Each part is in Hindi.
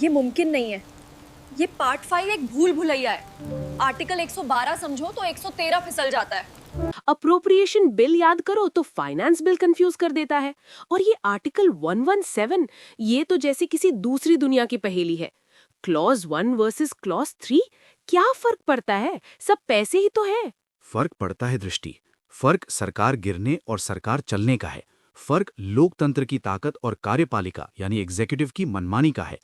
ये मुमकिन नहीं है। ये पार्ट 5 एक भूल भुलैया है। आर्टिकल 112 समझो तो 113 फिसल जाता है। अप्रोप्रिएशन बिल याद करो तो फाइनेंस बिल कंफ्यूज कर देता है। और ये आर्टिकल 117, ये तो जैसे किसी दूसरी दुनिया की पहेली है। क्लॉज 1 वर्सेस क्लॉज 3, क्या फर्क पड़ता है? सब पैसे ही तो है। फर्क पड़ता है दृष्टि। फर्क सरकार गिरने और सरकार चलने का है। फर्क लोकतंत्र की ताकत और कार्यपालिका यानी एग्जीक्यूटिव की मनमानी का है।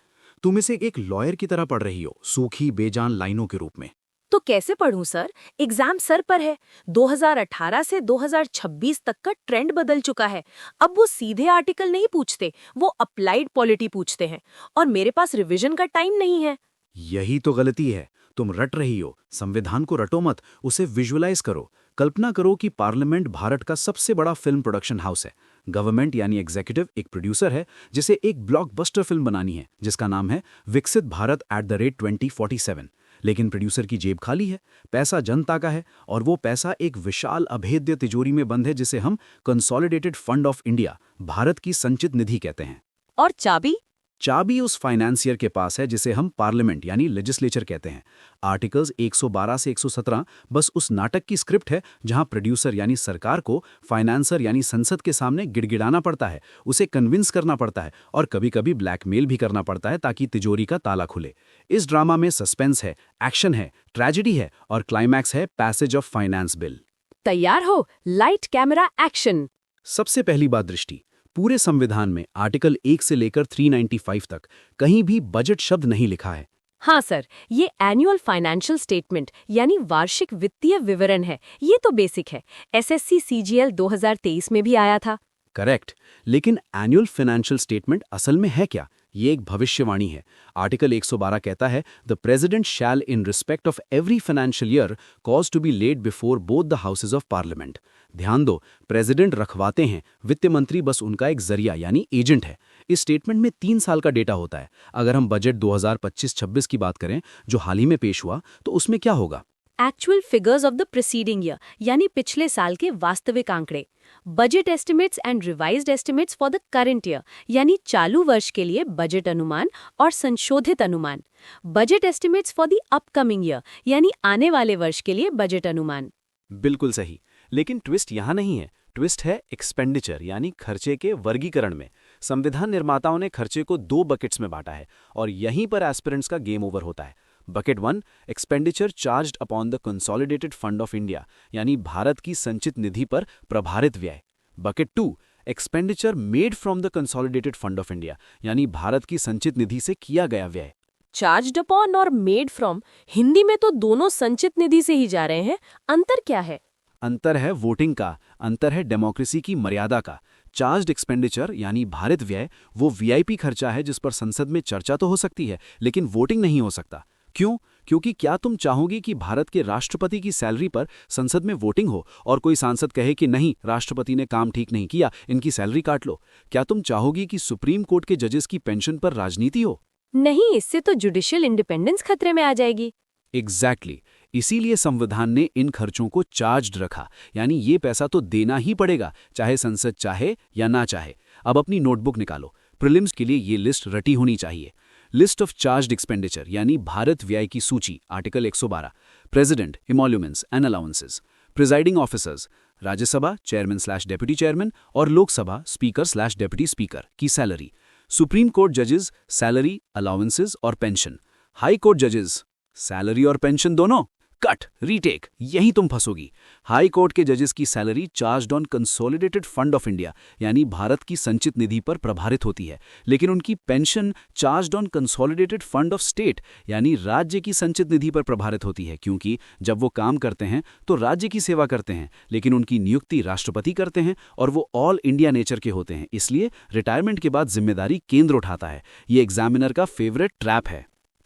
तुम इसे एक लॉयर की तरह पढ़ रही हो, सूखी बेजान लाइनों के रूप में। तो कैसे पढ़ूं सर? एग्जाम सर पर है। 2018 से 2026 तक का ट्रेंड बदल चुका है। अब वो सीधे आर्टिकल नहीं पूछते, वो अप्लाइड पॉलिटी पूछते हैं। और मेरे पास रिवीजन का टाइम नहीं है। यही तो गलती है। तुम रट रही हो। संविधान को रटो मत, उसे विजुअलाइज करो। कल्पना करो कि पार्लियामेंट भारत का सबसे बड़ा फिल्म प्रोडक्शन हाउस है। गवर्नमेंट यानी एग्जीक्यूटिव एक प्रोड्यूसर है जिसे एक ब्लॉकबस्टर फिल्म बनानी है जिसका नाम है विकसित भारत @2047। लेकिन प्रोड्यूसर की जेब खाली है, पैसा जनता का है, और वो पैसा एक विशाल अभेद्य तिजोरी में बंद है जिसे हम consolidated fund of India, Bharat की संचित निधि कहते हैं। और चाबी? चाबी उस फाइनेंसियर के पास है जिसे हम पार्लियामेंट यानी लेजिस्लेचर कहते हैं। आर्टिकल्स 112 से 117 बस उस नाटक की स्क्रिप्ट है जहां प्रोड्यूसर यानी सरकार को फाइनेंसर यानी संसद के सामने गिड़गिड़ाना पड़ता है, उसे कन्विंस करना पड़ता है और कभी-कभी ब्लैकमेल भी करना पड़ता है ताकि तिजोरी का ताला खुले। इस ड्रामा में सस्पेंस है, एक्शन है, ट्रेजेडी है और क्लाइमैक्स है पैसेज ऑफ फाइनेंस बिल। तैयार हो? Light camera action. सबसे पहली बात दृष्टि, पूरे संविधान में आर्टिकल 1 से लेकर 395 तक कहीं भी बजट शब्द नहीं लिखा है। हाँ सर, ये एनुअल फाइनेंशियल स्टेटमेंट यानी वार्षिक वित्तीय विवरण है। ये तो बेसिक है, एसएससी सीजीएल 2023 में भी आया था। करेक्ट, लेकिन एनुअल फाइनेंशियल स्टेटमेंट असल में है क्या? ये एक भविष्यवाणी है। आर्टिकल 112 कहता है the president shall in respect of every financial year cause to be laid before both the houses of parliament. ध्यान दो, प्रेसिडेंट रखवाते हैं, वित्त मंत्री बस उनका एक जरिया यानी एजेंट है। इस स्टेटमेंट में 3 साल का डेटा होता है। अगर हम बजट 2025-26 की बात करें जो हाल ही में पेश हुआ, तो उसमें क्या होगा? Actual figures of the preceding year यानी पिछले साल के वास्तविक आंकड़े। Budget estimates and revised estimates for the current year यानी चालू वर्ष के लिए बजट अनुमान और संशोधित अनुमान। Budget estimates for the upcoming year यानी आने वाले वर्ष के लिए बजट अनुमान। बिल्कुल सही, लेकिन ट्विस्ट यहाँ नहीं है। ट्विस्ट है एक्सपेंडिचर यानी खर्चे के वर्गीकरण में। संविधान निर्माताओं ने खर्चे को 2 बकेट्स में बांटा है और यहीं पर एस्पिरेंट्स का गेम ओवर होता है। Bucket 1 expenditure charged upon the consolidated fund of India यानी भारत की संचित निधि पर प्रभारित व्यय। Bucket 2 expenditure made from the consolidated fund of India यानी भारत की संचित निधि से किया गया व्यय। चार्ज्ड अपॉन और मेड फ्रॉम, हिंदी में तो दोनों संचित निधि से ही जा रहे हैं। अंतर क्या है? अंतर है वोटिंग का, अंतर है डेमोक्रेसी की मर्यादा का। चार्ज्ड एक्सपेंडिचर यानी भारित व्यय वो वीआईपी खर्चा है जिस पर संसद में चर्चा तो हो सकती है लेकिन वोटिंग नहीं हो सकता। क्यों? क्योंकि क्या तुम चाहोगी कि भारत के राष्ट्रपति की सैलरी पर संसद में वोटिंग हो और कोई सांसद कहे कि नहीं, राष्ट्रपति ने काम ठीक नहीं किया, इनकी सैलरी काट लो? क्या तुम चाहोगी कि सुप्रीम कोर्ट के जजेस की पेंशन पर राजनीति हो? नहीं, इससे तो जुडिशियल इंडिपेंडेंस खतरे में आ जाएगी। एग्जैक्टली, इसीलिए संविधान ने इन खर्चों को चार्ज्ड रखा, यानी ये पैसा तो देना ही पड़ेगा चाहे संसद चाहे या ना चाहे। अब अपनी नोटबुक निकालो, प्रीलिम्स के लिए ये लिस्ट रटी होनी चाहिए। लिस्ट ऑफ चार्ज्ड एक्सपेंडिचर यानी भारत व्यय की सूची, article 112। President, emoluments and allowances. Presiding officers, Rajya Sabha chairman deputy chairman और लोकसभा स्पीकर/डेप्यूटी स्पीकर की सैलरी। सुप्रीम कोर्ट जजेस सैलरी, अलाउंसेस और पेंशन। हाई कोर्ट जजेस सैलरी और पेंशन दोनों। कट, रीटेक, यही तुम फंसोगी। हाई कोर्ट के जजेस की salary charged on consolidated fund of India यानी भारत की संचित निधि पर प्रभारित होती है, लेकिन उनकी pension charged on consolidated fund of state यानी राज्य की संचित निधि पर प्रभारित होती है, क्योंकि जब वो काम करते हैं तो राज्य की सेवा करते हैं, लेकिन उनकी नियुक्ति राष्ट्रपति करते हैं और वो ऑल इंडिया नेचर के होते हैं, इसलिए रिटायरमेंट के बाद जिम्मेदारी केंद्र उठाता है। ये एग्जामिनर का फेवरेट ट्रैप है।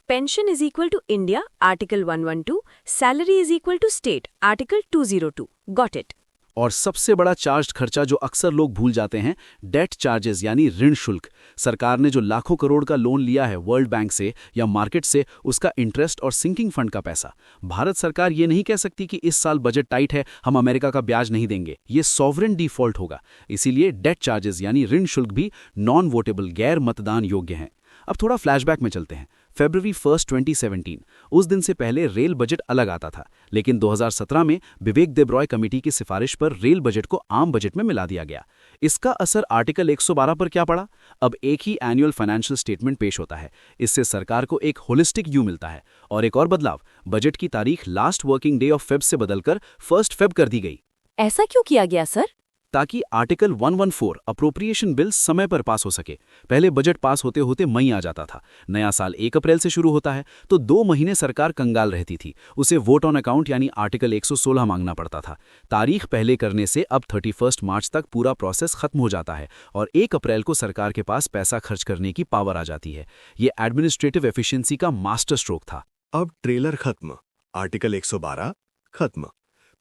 Pension is equal to India, article 112। Salary is equal to state, article 202। Got it. और सबसे बड़ा चार्ज खर्चा जो अक्सर लोग भूल जाते हैं, डेट चार्जेस यानी ऋण शुल्क। सरकार ने जो लाखों करोड़ का लोन लिया है वर्ल्ड बैंक से या मार्केट से, उसका इंटरेस्ट और सिंकिंग फंड का पैसा। भारत सरकार ये नहीं कह सकती कि इस साल बजट टाइट है, हम अमेरिका का ब्याज नहीं देंगे। ये सॉवरेन डिफॉल्ट होगा। इसीलिए डेट चार्जेस यानी ऋण शुल्क भी नॉन वोटेबल, गैर मतदान योग्य हैं। अब थोड़ा फ्लैशबैक में चलते हैं। फरवरी 1, 2017, उस दिन से पहले रेल बजट अलग आता था, लेकिन 2017 में विवेक देबरॉय कमेटी की सिफारिश पर रेल बजट को आम बजट में मिला दिया गया। इसका असर आर्टिकल 112 पर क्या पड़ा? अब एक ही एनुअल फाइनेंशियल स्टेटमेंट पेश होता है। इससे सरकार को एक होलिस्टिक व्यू मिलता है। और एक और बदलाव, बजट की तारीख last working day of Feb से बदलकर 1 फेब कर दी गई। ऐसा क्यों किया गया सर? ताकि आर्टिकल 114 अप्रोप्रिएशन बिल समय पर पास हो सके। पहले बजट पास होते होते मई आ जाता था। नया साल 1 अप्रैल से शुरू होता है, तो 2 महीने सरकार कंगाल रहती थी। उसे वोट ऑन अकाउंट यानी आर्टिकल 116 मांगना पड़ता था। तारीख पहले करने से अब 31 मार्च तक पूरा प्रोसेस खत्म हो जाता है और 1 अप्रैल को सरकार के पास पैसा खर्च करने की पावर आ जाती है। ये एडमिनिस्ट्रेटिव एफिशिएंसी का मास्टर स्ट्रोक था। अब ट्रेलर खत्म, आर्टिकल 112 खत्म।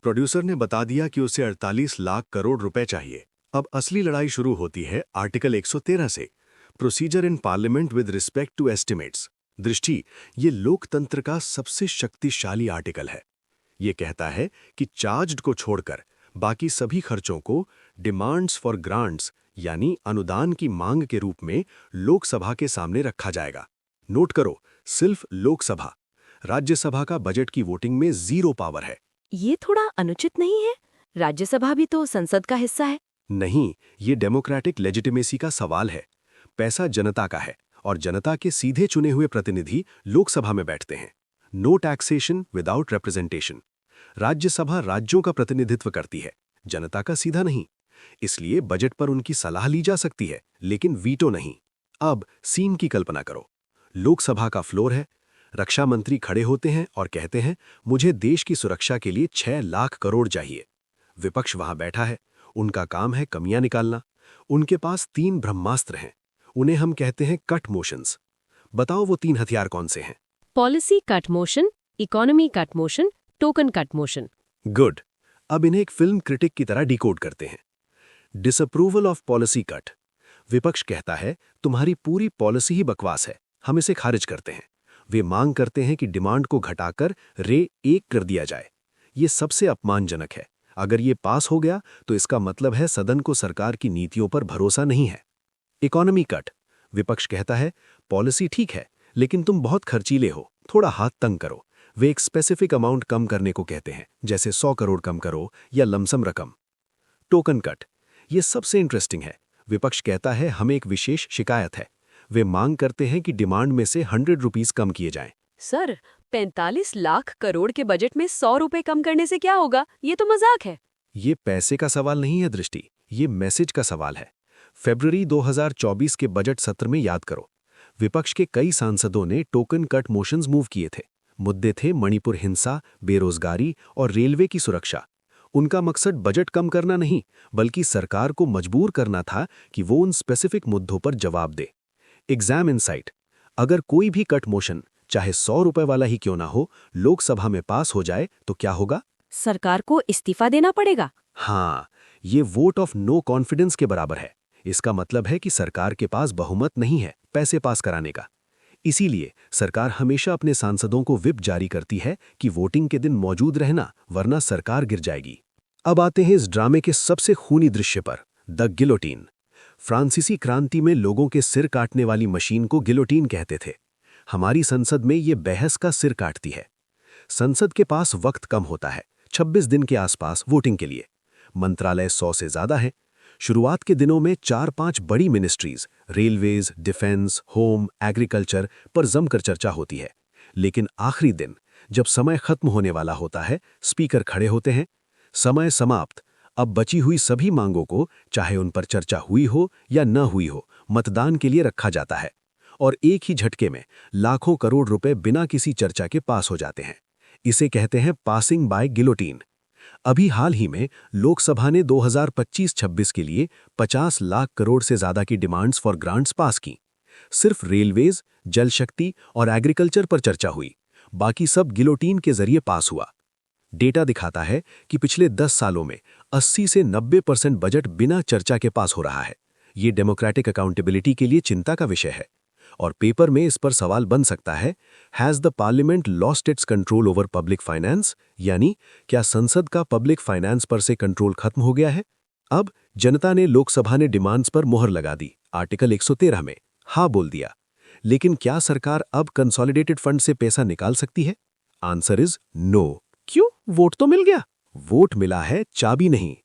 प्रोड्यूसर ने बता दिया कि उसे 48 लाख करोड़ रुपए चाहिए। अब असली लड़ाई शुरू होती है आर्टिकल 113 से, procedure in parliament with respect to estimates. दृष्टि, ये लोकतंत्र का सबसे शक्तिशाली आर्टिकल है। ये कहता है कि चार्ज्ड को छोड़कर बाकी सभी खर्चों को डिमांड्स फॉर ग्रांट्स यानी अनुदान की मांग के रूप में लोकसभा के सामने रखा जाएगा। नोट करो, सिर्फ लोकसभा। राज्यसभा का बजट की वोटिंग में 0 पावर है। ये थोड़ा अनुचित नहीं है? राज्यसभा भी तो संसद का हिस्सा है। नहीं, ये डेमोक्रेटिक लेजिटिमेसी का सवाल है। पैसा जनता का है और जनता के सीधे चुने हुए प्रतिनिधि लोकसभा में बैठते हैं। No taxation without representation. Rajya Sabha राज्यों का प्रतिनिधित्व करती है, जनता का सीधा नहीं। इसलिए बजट पर उनकी सलाह ली जा सकती है, लेकिन वीटो नहीं। अब सीन की कल्पना करो। लोकसभा का फ्लोर है, रक्षा मंत्री खड़े होते हैं और कहते हैं, मुझे देश की सुरक्षा के लिए 6 लाख करोड़ चाहिए। विपक्ष वहां बैठा है, उनका काम है कमियां निकालना। उनके पास 3 ब्रह्मास्त्र हैं, उन्हें हम कहते हैं कट मोशंस। बताओ वो 3 हथियार कौन से हैं? Policy cut motion, economy cut motion, token cut motion. Good. अब इन्हें एक फिल्म क्रिटिक की तरह डिकोड करते हैं। Disapproval of policy cut. विपक्ष कहता है, तुम्हारी पूरी पॉलिसी ही बकवास है, हम इसे खारिज करते हैं। वे मांग करते हैं कि डिमांड को घटाकर रे 1 कर दिया जाए। ये सबसे अपमानजनक है। अगर ये पास हो गया तो इसका मतलब है सदन को सरकार की नीतियों पर भरोसा नहीं है। Economy cut. विपक्ष कहता है, पॉलिसी ठीक है, लेकिन तुम बहुत खर्चीले हो, थोड़ा हाथ तंग करो। वे एक स्पेसिफिक अमाउंट कम करने को कहते हैं, जैसे 100 करोड़ कम करो या लमसम रकम। Token cut. ये सबसे इंटरेस्टिंग है। विपक्ष कहता है, हमें एक विशेष शिकायत है। वे मांग करते हैं कि डिमांड में से 100 रुपीस कम किए जाएं। सर, 45 लाख करोड़ के बजट में 100 रुपए कम करने से क्या होगा? ये तो मजाक है। ये पैसे का सवाल नहीं है दृष्टि, ये मैसेज का सवाल है। फरवरी 2024 के बजट सत्र में याद करो, विपक्ष के कई सांसदों ने टोकन कट मोशंस मूव किए थे। मुद्दे थे मणिपुर हिंसा, बेरोजगारी और रेलवे की सुरक्षा। उनका मकसद बजट कम करना नहीं, बल्कि सरकार को मजबूर करना था कि वो उन स्पेसिफिक मुद्दों पर जवाब दे। Exam insight. अगर कोई भी कट मोशन, चाहे 100 रुपए वाला ही क्यों ना हो, लोकसभा में पास हो जाए तो क्या होगा? सरकार को इस्तीफा देना पड़ेगा। हाँ, ये वोट ऑफ नो कॉन्फिडेंस के बराबर है। इसका मतलब है कि सरकार के पास बहुमत नहीं है पैसे पास कराने का। इसीलिए सरकार हमेशा अपने सांसदों को व्हिप जारी करती है कि वोटिंग के दिन मौजूद रहना, वरना सरकार गिर जाएगी। अब आते हैं इस ड्रामे के सबसे खूनी दृश्य पर, द गिलोटीन। फ्रांसीसी क्रांति में लोगों के सिर काटने वाली मशीन को गिलोटीन कहते थे। हमारी संसद में ये बहस का सिर काटती है। संसद के पास वक्त कम होता है, 26 दिन के आसपास वोटिंग के लिए। मंत्रालय 100 से ज्यादा है। शुरुआत के दिनों में 4-5 बड़ी ministries, railways, defence, home, agriculture पर जमकर चर्चा होती है। लेकिन आखिरी दिन, जब समय खत्म होने वाला होता है, स्पीकर खड़े होते हैं, समय समाप्त। अब बची हुई सभी मांगों को, चाहे उन पर चर्चा हुई हो या न हुई हो, मतदान के लिए रखा जाता है। और एक ही झटके में लाखों करोड़ रुपए बिना किसी चर्चा के पास हो जाते हैं। इसे कहते हैं पासिंग बाय गिलोटीन। अभी हाल ही में लोकसभा ने 2025-26 के लिए 50 लाख करोड़ से ज्यादा की डिमांड्स फॉर ग्रांट्स पास की। सिर्फ रेलवेज, जल शक्ति और एग्रीकल्चर पर चर्चा हुई, बाकी सब गिलोटीन के जरिए पास हुआ। डेटा दिखाता है कि पिछले 10 सालों में 80 से 90% बजट बिना चर्चा के पास हो रहा है। ये डेमोक्रेटिक अकाउंटेबिलिटी के लिए चिंता का विषय है। और पेपर में इस पर सवाल बन सकता है, has the parliament lost its control over public finance? यानी क्या संसद का पब्लिक फाइनेंस पर से कंट्रोल खत्म हो गया है? अब जनता ने लोकसभा ने डिमांड्स पर मुहर लगा दी, आर्टिकल 113 में हाँ बोल दिया। लेकिन क्या सरकार अब कंसोलिडेटेड फंड से पैसा निकाल सकती है? Answer is no. क्यों? वोट तो मिल गया। वोट मिला है, चाबी नहीं।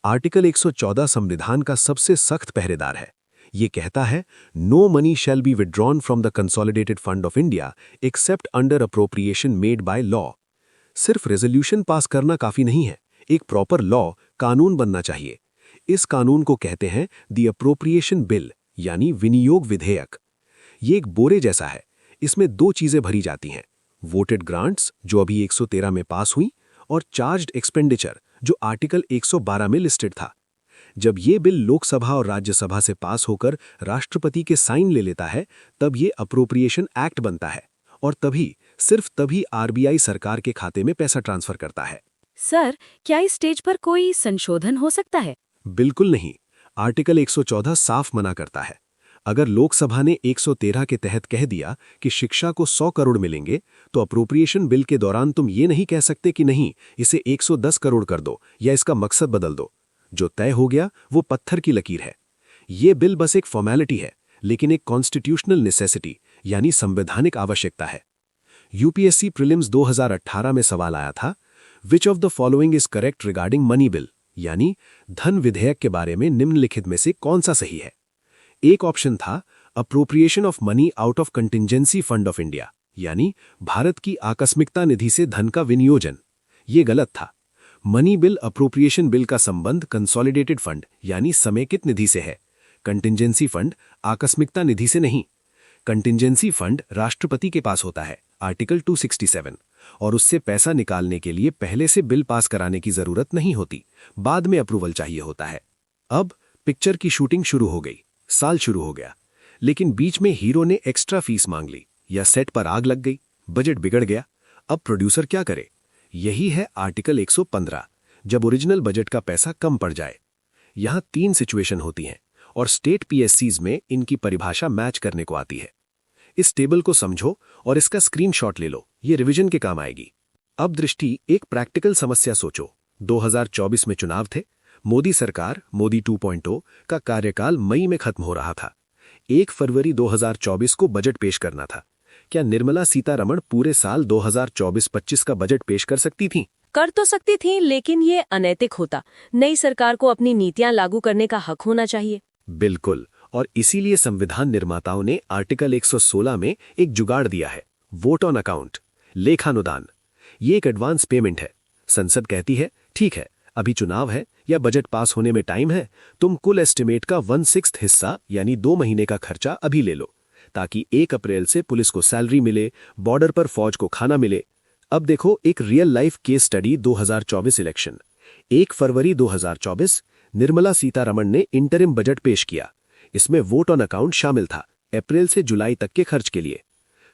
आर्टिकल 114 संविधान का सबसे सख्त पहरेदार है। ये कहता है, no money shall be withdrawn from the consolidated fund of India except under appropriation made by law. सिर्फ रेजोल्यूशन पास करना काफी नहीं है, एक प्रॉपर लॉ, कानून बनना चाहिए। इस कानून को कहते हैं द अप्रोप्रिएशन बिल, यानी विनियोग विधेयक। ये एक बोरे जैसा है। इसमें दो चीजें भरी जाती हैं, वोटेड ग्रांट्स जो अभी 113 में पास हुई, और चार्ज्ड एक्सपेंडिचर जो आर्टिकल 112 में लिस्टेड था। जब ये बिल लोकसभा और राज्यसभा से पास होकर राष्ट्रपति के साइन ले लेता है, तब ये अप्रोप्रिएशन एक्ट बनता है, और तभी, सिर्फ तभी आरबीआई सरकार के खाते में पैसा ट्रांसफर करता है। सर, क्या इस स्टेज पर कोई संशोधन हो सकता है? बिल्कुल नहीं। आर्टिकल 114 साफ मना करता है। अगर लोकसभा ने 113 के तहत कह दिया कि शिक्षा को 100 करोड़ मिलेंगे, तो अप्रोप्रिएशन बिल के दौरान तुम ये नहीं कह सकते कि नहीं, इसे 110 करोड़ कर दो या इसका मकसद बदल दो। जो तय हो गया वो पत्थर की लकीर है। ये बिल बस एक फॉर्मेलिटी है, लेकिन एक कॉन्स्टिट्यूशनल नेसेसिटी यानी संवैधानिक आवश्यकता है। यूपीएससी प्रीलिम्स 2018 में सवाल आया था, which of the following is correct regarding money bill, यानी धन विधेयक के बारे में निम्नलिखित में से कौन सा सही है। एक ऑप्शन था appropriation of money out of contingency fund of India, यानी भारत की आकस्मिकता निधि से धन का विनियोजन। ये गलत था। मनी बिल अप्रोप्रिएशन बिल का संबंध कंसोलिडेटेड फंड यानी समेकित निधि से है, कंटिंजेंसी फंड आकस्मिकता निधि से नहीं। कंटिंजेंसी फंड राष्ट्रपति के पास होता है, आर्टिकल 267, और उससे पैसा निकालने के लिए पहले से बिल पास कराने की जरूरत नहीं होती, बाद में अप्रूवल चाहिए होता है। अब पिक्चर की शूटिंग शुरू हो गई, साल शुरू हो गया, लेकिन बीच में हीरो ने एक्स्ट्रा फीस मांग ली या सेट पर आग लग गई, बजट बिगड़ गया। अब प्रोड्यूसर क्या करे? यही है आर्टिकल 115, जब ओरिजिनल बजट का पैसा कम पड़ जाए। यहां 3 सिचुएशन होती हैं और स्टेट पीएससीज में इनकी परिभाषा मैच करने को आती है। इस टेबल को समझो और इसका स्क्रीनशॉट ले लो, ये रिवीजन के काम आएगी। अब दृष्टि एक प्रैक्टिकल समस्या सोचो। 2024 में चुनाव थे, मोदी सरकार, मोदी 2.0 का कार्यकाल मई में खत्म हो रहा था। 1 फरवरी 2024 को बजट पेश करना था। क्या निर्मला सीतारमण पूरे साल 2024-25 का बजट पेश कर सकती थीं? कर तो सकती थी, लेकिन ये अनैतिक होता। नई सरकार को अपनी नीतियां लागू करने का हक होना चाहिए। बिल्कुल, और इसीलिए संविधान निर्माताओं ने आर्टिकल 116 में एक जुगाड़ दिया है, वोट ऑन अकाउंट, लेखानुदान। ये एक एडवांस पेमेंट है। संसद कहती है, ठीक है, अभी चुनाव है या बजट पास होने में टाइम है, तुम कुल एस्टिमेट का 1/6 हिस्सा यानी 2 महीने का खर्चा अभी ले लो, ताकि 1 अप्रैल से पुलिस को सैलरी मिले, बॉर्डर पर फौज को खाना मिले। अब देखो एक real life case study 2024 election. 1 फरवरी 2024 निर्मला सीतारमण ने इंटरिम बजट पेश किया। इसमें वोट ऑन अकाउंट शामिल था, अप्रैल से जुलाई तक के खर्च के लिए।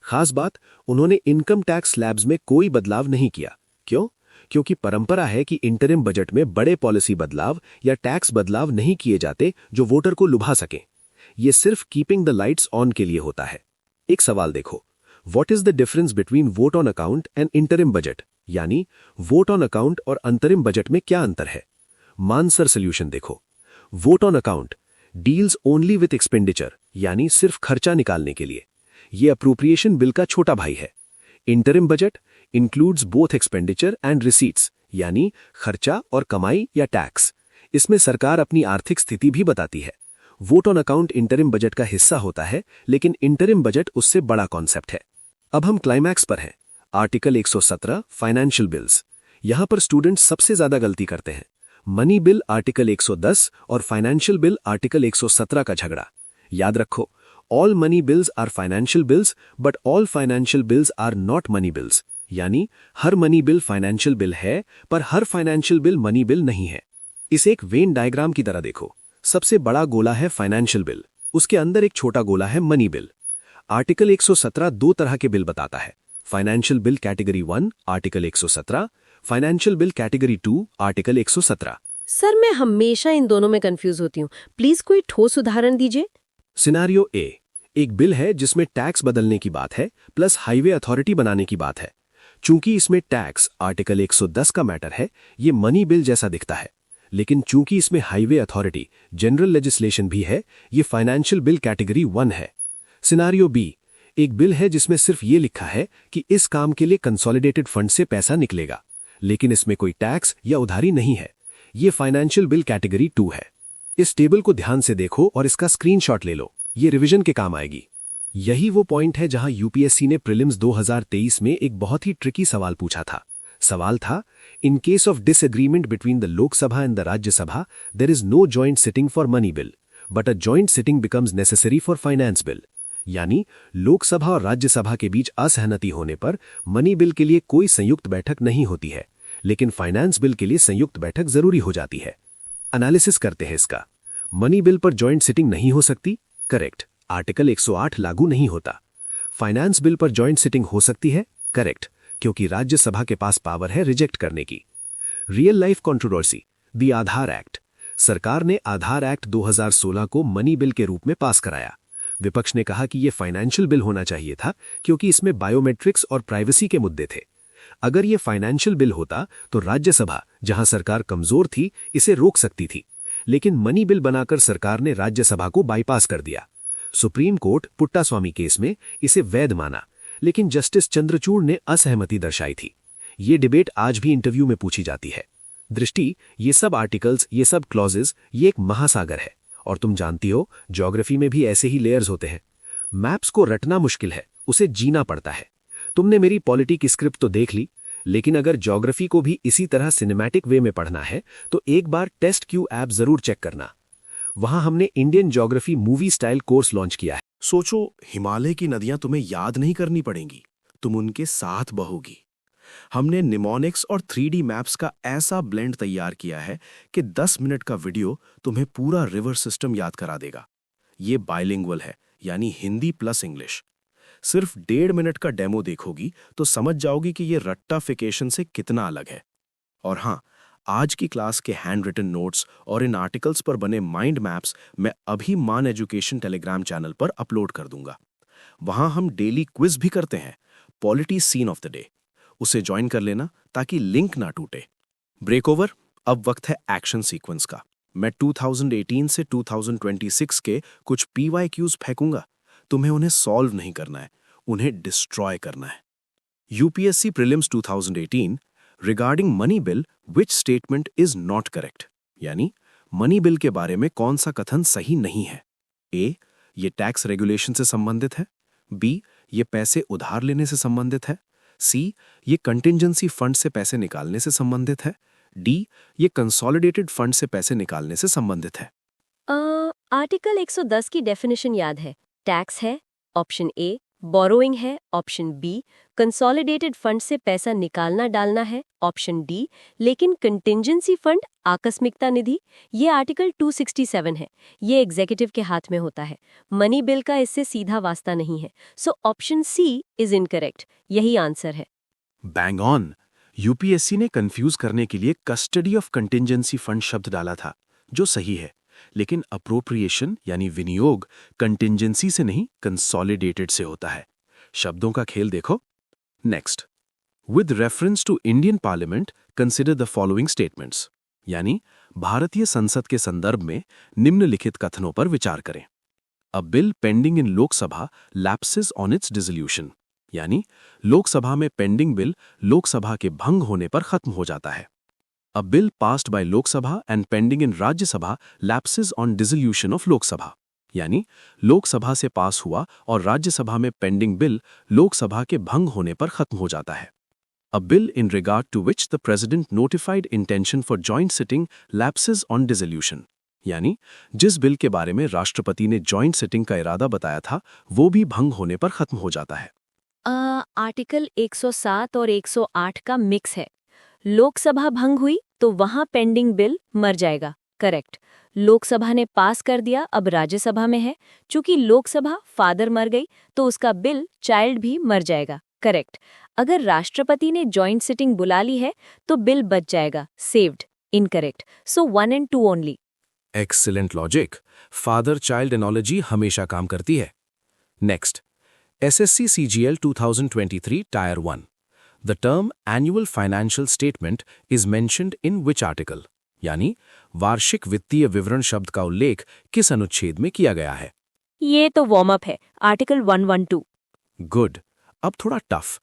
खास बात, उन्होंने इनकम टैक्स स्लैब्स में कोई बदलाव नहीं किया। क्यों? क्योंकि परंपरा है कि इंटरिम बजट में बड़े पॉलिसी बदलाव या टैक्स बदलाव नहीं किए जाते जो वोटर को लुभा सकें। ये सिर्फ कीपिंग द लाइट्स ऑन के लिए होता है। एक सवाल देखो, what is the difference between vote on account and interim budget, यानी वोट ऑन अकाउंट और अंतरिम बजट में क्या अंतर है? मानसर सोल्यूशन देखो। Vote on account deals only with expenditure, यानी सिर्फ खर्चा निकालने के लिए। ये अप्रोप्रिएशन बिल का छोटा भाई है। Interim budget includes both expenditure and receipts, यानी खर्चा और कमाई या टैक्स। इसमें सरकार अपनी आर्थिक स्थिति भी बताती है। Vote on account interim budget का हिस्सा होता है, लेकिन इंटरिम बजट उससे बड़ा कॉन्सेप्ट है। अब हम क्लाइमैक्स पर हैं, आर्टिकल 117 फाइनेंशियल बिल्स। यहां पर स्टूडेंट्स सबसे ज्यादा गलती करते हैं। मनी बिल आर्टिकल 110 और फाइनेंशियल बिल आर्टिकल 117 का झगड़ा। याद रखो, all money bills are financial bills but all financial bills are not money bills, यानी हर मनी बिल फाइनेंशियल बिल है पर हर फाइनेंशियल बिल मनी बिल नहीं है। इसे एक वेन डायग्राम की तरह देखो। सबसे बड़ा गोला है फाइनेंशियल बिल, उसके अंदर एक छोटा गोला है मनी बिल। आर्टिकल 117 दो तरह के बिल बताता है, financial bill category 1 article 117, financial bill category 2 article 117। Sir, मैं हमेशा इन दोनों में कंफ्यूज होती हूँ, प्लीज कोई ठोस उदाहरण दीजिए। सिनेरियो ए, एक बिल है जिसमें टैक्स बदलने की बात है प्लस हाईवे अथॉरिटी बनाने की बात है। चूंकि इसमें टैक्स आर्टिकल 110 का मैटर है, ये मनी बिल जैसा दिखता है, लेकिन चूंकि इसमें हाईवे अथॉरिटी जनरल लेजिस्लेशन भी है, ये फाइनेंशियल बिल कैटेगरी 1 है। सिनेरियो बी, एक बिल है जिसमें सिर्फ ये लिखा है कि इस काम के लिए कंसोलिडेटेड फंड से पैसा निकलेगा, लेकिन इसमें कोई टैक्स या उधारी नहीं है। ये फाइनेंशियल बिल कैटेगरी 2 है। इस टेबल को ध्यान से देखो और इसका स्क्रीनशॉट ले लो, ये रिवीजन के काम आएगी। यही वो पॉइंट है जहां यूपीएससी ने प्रीलिम्स 2023 में एक बहुत ही ट्रिकी सवाल पूछा था। सवाल था, in case of disagreement between the Lok Sabha and the Rajya Sabha, there is no joint sitting for money bill, but a joint sitting becomes necessary for finance bill. यानी लोकसभा और राज्यसभा के बीच असहमति होने पर मनी बिल के लिए कोई संयुक्त बैठक नहीं होती है, लेकिन फाइनेंस बिल के लिए संयुक्त बैठक जरूरी हो जाती है। एनालिसिस करते हैं इसका। मनी बिल पर जॉइंट सिटिंग नहीं हो सकती, करेक्ट, आर्टिकल 108 लागू नहीं होता। फाइनेंस बिल पर जॉइंट सिटिंग हो सकती है, करेक्ट, क्योंकि राज्यसभा के पास पावर है रिजेक्ट करने की। Real life controversy, the Aadhaar act. सरकार ने आधार एक्ट 2016 को मनी बिल के रूप में पास कराया। विपक्ष ने कहा कि यह फाइनेंशियल बिल होना चाहिए था क्योंकि इसमें बायोमेट्रिक्स और प्राइवेसी के मुद्दे थे। अगर यह फाइनेंशियल बिल होता तो राज्यसभा, जहां सरकार कमजोर थी, इसे रोक सकती थी, लेकिन मनी बिल बनाकर सरकार ने राज्यसभा को बाईपास कर दिया। सुप्रीम कोर्ट पुट्टास्वामी केस में इसे वैध माना, लेकिन जस्टिस चंद्रचूड़ ने असहमति दर्शाई थी। ये डिबेट आज भी इंटरव्यू में पूछी जाती है। दृष्टि, ये सब आर्टिकल्स, ये सब क्लॉजेज, ये एक महासागर है, और तुम जानती हो ज्योग्राफी में भी ऐसे ही लेयर्स होते हैं। मैप्स को रटना मुश्किल है, उसे जीना पड़ता है। तुमने मेरी पॉलिटी की स्क्रिप्ट तो देख ली, लेकिन अगर ज्योग्राफी को भी इसी तरह सिनेमैटिक वे में पढ़ना है तो एक बार टेस्ट क्यू ऐप जरूर चेक करना। वहां हमने Indian geography movie style course launch किया है। सोचो, हिमालय की नदियां तुम्हें याद नहीं करनी पड़ेंगी, तुम उनके साथ बहोगी। हमने निमोनिक्स और 3D मैप्स का ऐसा ब्लेंड तैयार किया है कि 10 मिनट का वीडियो तुम्हें पूरा रिवर सिस्टम याद करा देगा। ये बाइलिंगुअल है, यानी हिंदी प्लस इंग्लिश। सिर्फ 1.5 मिनट का डेमो देखोगी तो समझ जाओगी कि ये रट्टाफिकेशन से कितना अलग है। और हाँ, आज की क्लास के हैंड रिटन नोट्स और इन आर्टिकल्स पर बने माइंड मैप्स मैं अभी मान एजुकेशन टेलीग्राम चैनल पर अपलोड कर दूंगा। वहां हम डेली क्विज भी करते हैं, polity scene of the day. उसे ज्वाइन कर लेना ताकि लिंक ना टूटे। ब्रेक ओवर, अब वक्त है एक्शन सीक्वेंस का। मैं 2018 से 2026 के कुछ PYQs फेंकूंगा। तुम्हें उन्हें सॉल्व नहीं करना है, उन्हें डिस्ट्रॉय करना है। UPSC prelims 2018 regarding money bill, which statement is not correct, यानी मनी बिल के बारे में कौन सा कथन सही नहीं है। ए, ये टैक्स रेगुलेशन से संबंधित है। बी, ये पैसे उधार लेने से संबंधित है। सी, ये कंटिंजेंसी फंड से पैसे निकालने से संबंधित है। डी, ये कंसोलिडेटेड फंड से पैसे निकालने से संबंधित है। आर्टिकल 110 की डेफिनेशन याद है। टैक्स है ऑप्शन ए, बोरोइंग है ऑप्शन बी, कंसोलिडेटेड फंड से पैसा निकालना डालना है ऑप्शन डी, लेकिन कंटिंजेंसी फंड, आकस्मिकता निधि, ये आर्टिकल 267 है। ये एग्जीक्यूटिव के हाथ में होता है। मनी बिल का इससे सीधा वास्ता नहीं है। So option C is incorrect. यही आंसर है। Bang on. यूपीएससी ने कंफ्यूज करने के लिए कस्टडी ऑफ कंटिंजेंसी फंड शब्द डाला था, जो सही है, लेकिन अप्रोप्रिएशन यानी विनियोग कंटिंजेंसी से नहीं, कंसोलिडेटेड से होता है। शब्दों का खेल देखो। Next, with reference to Indian parliament consider the following statements, यानी भारतीय संसद के संदर्भ में निम्नलिखित कथनों पर विचार करें। अ bill pending in Lok Sabha lapses on it's dissolution, यानी लोकसभा में पेंडिंग बिल लोकसभा के भंग होने पर खत्म हो जाता है। A bill passed by Lok Sabha and pending in Rajya Sabha lapses on dissolution of Lok Sabha, यानी लोकसभा से पास हुआ और राज्यसभा में पेंडिंग बिल लोकसभा के भंग होने पर खत्म हो जाता है। A bill in regard to which the President notified intention for joint sitting lapses on dissolution, यानी जिस बिल के बारे में राष्ट्रपति ने जॉइंट सिटिंग का इरादा बताया था वो भी भंग होने पर खत्म हो जाता है। आर्टिकल 107 और 108 का मिक्स है। लोकसभा भंग हुई तो वहां पेंडिंग बिल मर जाएगा, करेक्ट। लोकसभा ने पास कर दिया, अब राज्यसभा में है। चूंकि लोकसभा फादर मर गई तो उसका बिल चाइल्ड भी मर जाएगा, करेक्ट। अगर राष्ट्रपति ने जॉइंट सिटिंग बुला ली है तो बिल बच जाएगा, saved, incorrect. So 1 and 2 only. Excellent logic. Father child analogy हमेशा काम करती है। Next, SSC CGL 2023 Tier 1. The term annual financial statement is mentioned in which article? यानी वार्षिक वित्तीय विवरण शब्द का उल्लेख किस अनुच्छेद में किया गया है? ये तो वार्म अप है, आर्टिकल 112। गुड। अब थोड़ा tough.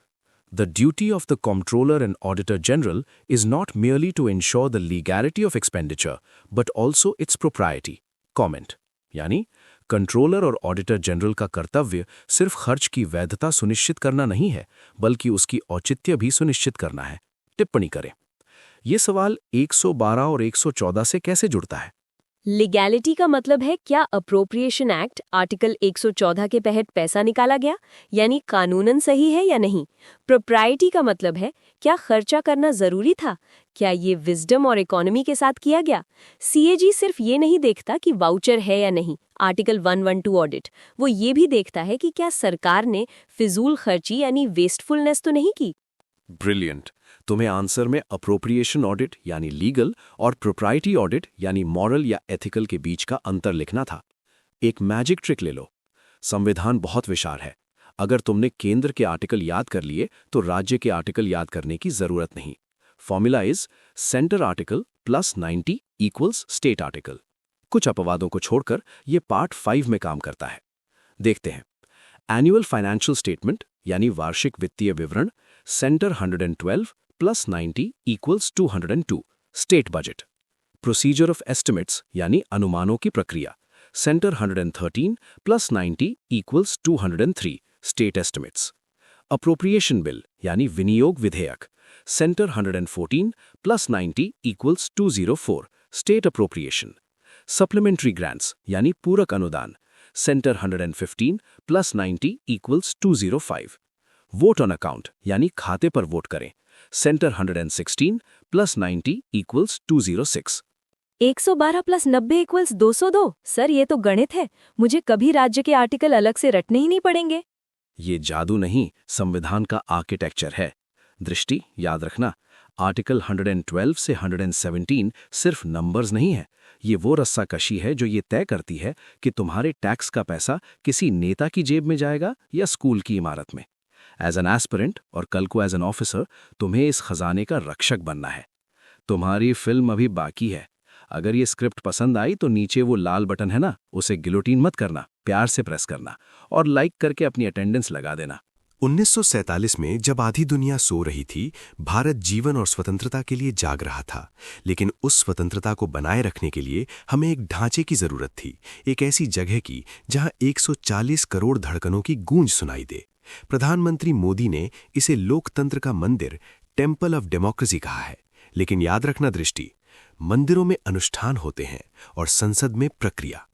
The duty of the controller and auditor general is not merely to ensure the legality of expenditure but also it's propriety. Comment. यानी कंट्रोलर और ऑडिटर जनरल का कर्तव्य सिर्फ खर्च की वैधता सुनिश्चित करना नहीं है, बल्कि उसकी औचित्य भी सुनिश्चित करना है। टिप्पणी करें। ये सवाल 112 और 114 से कैसे जुड़ता है? लीगैलिटी का मतलब है क्या अप्रोप्रिएशन एक्ट आर्टिकल 114 के तहत पैसा निकाला गया, यानी कानूनन सही है या नहीं। प्रोप्राइटी का मतलब है क्या खर्चा करना जरूरी था, क्या ये विजडम और इकोनॉमी के साथ किया गया। सीएजी सिर्फ ये नहीं देखता कि वाउचर है या नहीं, आर्टिकल 112 ऑडिट, वो ये भी देखता है कि क्या सरकार ने फिजूल खर्ची यानी वेस्टफुलनेस तो नहीं की। ब्रिलियंट। तुम्हें आंसर में अप्रोप्रिएशन ऑडिट यानी लीगल और प्रोप्राइटी ऑडिट यानी मॉरल या एथिकल के बीच का अंतर लिखना था। एक मैजिक ट्रिक ले लो। संविधान बहुत विशाल है। अगर तुमने केंद्र के आर्टिकल याद कर लिए तो राज्य के आर्टिकल याद करने की जरूरत नहीं। Formula is centre article plus 90 equals state article. कुछ अपवादों को छोड़कर ये पार्ट 5 में काम करता है। देखते हैं। एनुअल फाइनेंशियल स्टेटमेंट यानी वार्षिक वित्तीय विवरण, centre 112 plus 90 equals 202 state budget. Procedure of estimates यानी अनुमानों की प्रक्रिया, centre 113 plus 90 equals 203 state estimates. Appropriation bill यानी विनियोग विधेयक, centre 114 plus 90 equals 204 state appropriation. Supplementary grants यानी पूरक अनुदान, centre 115 plus 90 equals 205। Vote on account यानी खाते पर वोट करें, centre 116 plus 90 equals 206। 112 plus 90 equals 202। Sir ये तो गणित है, मुझे कभी राज्य के आर्टिकल अलग से रटने ही नहीं पड़ेंगे। ये जादू नहीं, संविधान का आर्किटेक्चर है। दृष्टि याद रखना, आर्टिकल 112 से 117 सिर्फ नंबर्स नहीं है, ये वो रस्साकशी है जो ये तय करती है कि तुम्हारे टैक्स का पैसा किसी नेता की जेब में जाएगा या स्कूल की इमारत में। एज एन एस्पिरेंट और कल को एज एन ऑफिसर तुम्हें इस खजाने का रक्षक बनना है। तुम्हारी फिल्म अभी बाकी है। अगर ये स्क्रिप्ट पसंद आई तो नीचे वो लाल बटन है ना, उसे गिलोटीन मत करना, प्यार से प्रेस करना और लाइक करके अपनी अटेंडेंस लगा देना। 1947 में जब आधी दुनिया सो रही थी, भारत जीवन और स्वतंत्रता के लिए जाग रहा था। लेकिन उस स्वतंत्रता को बनाए रखने के लिए हमें एक ढांचे की जरूरत थी, एक ऐसी जगह की जहां 140 करोड़ धड़कनों की गूंज सुनाई दे। प्रधानमंत्री मोदी ने इसे लोकतंत्र का मंदिर, टेम्पल ऑफ डेमोक्रेसी कहा है। लेकिन याद रखना दृष्टि, मंदिरों में अनुष्ठान होते हैं और संसद में प्रक्रिया।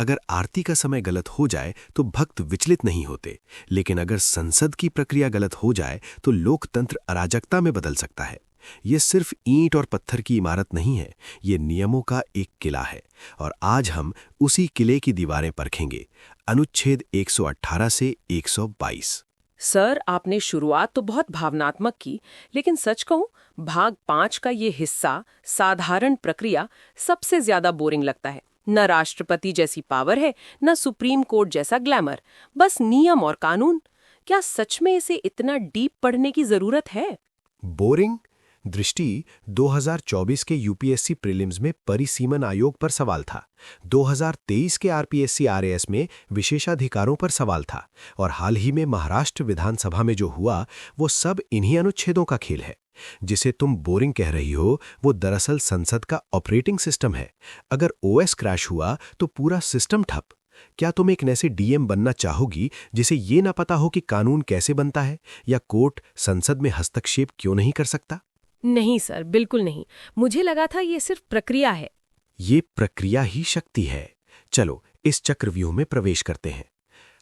अगर आरती का समय गलत हो जाए तो भक्त विचलित नहीं होते, लेकिन अगर संसद की प्रक्रिया गलत हो जाए तो लोकतंत्र अराजकता में बदल सकता है। ये सिर्फ ईंट और पत्थर की इमारत नहीं है, ये नियमों का एक किला है। और आज हम उसी किले की दीवारें परखेंगे, अनुच्छेद 118 से 122। सर आपने शुरुआत तो बहुत भावनात्मक की, लेकिन सच कहूं भाग 5 का ये हिस्सा, साधारण प्रक्रिया, सबसे ज्यादा बोरिंग लगता है। न राष्ट्रपति जैसी पावर है, न सुप्रीम कोर्ट जैसा ग्लैमर, बस नियम और कानून। क्या सच में इसे इतना डीप पढ़ने की जरूरत है? बोरिंग? दृष्टि 2024 के यूपीएससी प्रीलिम्स में परिसीमन आयोग पर सवाल था, 2023 के आरपीएससी आरएएस में विशेषाधिकारों पर सवाल था, और हाल ही में महाराष्ट्र विधानसभा में जो हुआ वो सब इन्हीं अनुच्छेदों का खेल है। जिसे तुम बोरिंग कह रही हो वो दरअसल संसद का ऑपरेटिंग सिस्टम है। अगर ओएस क्रैश हुआ तो पूरा सिस्टम ठप। क्या तुम एक ऐसे डीएम बनना चाहोगी जिसे ये ना पता हो कि कानून कैसे बनता है या कोर्ट संसद में हस्तक्षेप क्यों नहीं कर सकता? नहीं सर, बिल्कुल नहीं। मुझे लगा था ये सिर्फ प्रक्रिया है। ये प्रक्रिया ही शक्ति है। चलो इस चक्रव्यूह में प्रवेश करते हैं।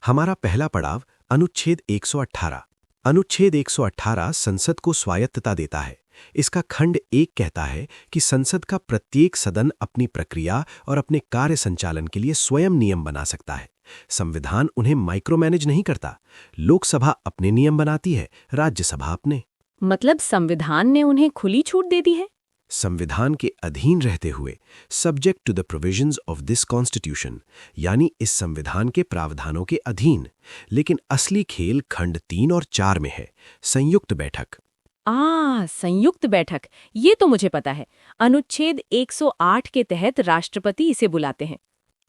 हमारा पहला पड़ाव अनुच्छेद 118। अनुच्छेद 118 संसद को स्वायत्तता देता है। इसका खंड 1 कहता है कि संसद का प्रत्येक सदन अपनी प्रक्रिया और अपने कार्य संचालन के लिए स्वयं नियम बना सकता है। संविधान उन्हें माइक्रो मैनेज नहीं करता। लोकसभा अपने नियम बनाती है, राज्यसभा अपने। मतलब संविधान ने उन्हें खुली छूट दे दी है? संविधान के अधीन रहते हुए, subject to the provisions of this constitution, यानी इस संविधान के प्रावधानों के अधीन। लेकिन असली खेल खंड 3 और 4 में है, संयुक्त बैठक। संयुक्त बैठक, ये तो मुझे पता है। अनुच्छेद 108 के तहत राष्ट्रपति इसे बुलाते हैं।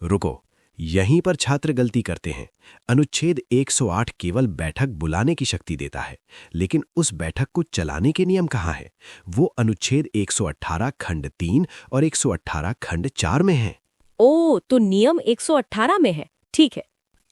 रुको, यहीं पर छात्र गलती करते हैं। अनुच्छेद 108 केवल बैठक बुलाने की शक्ति देता है, लेकिन उस बैठक को चलाने के नियम कहाँ हैं? वो अनुच्छेद 118 खंड 3 और 118 खंड 4 में हैं। ओ, तो नियम 118 में है। ठीक है।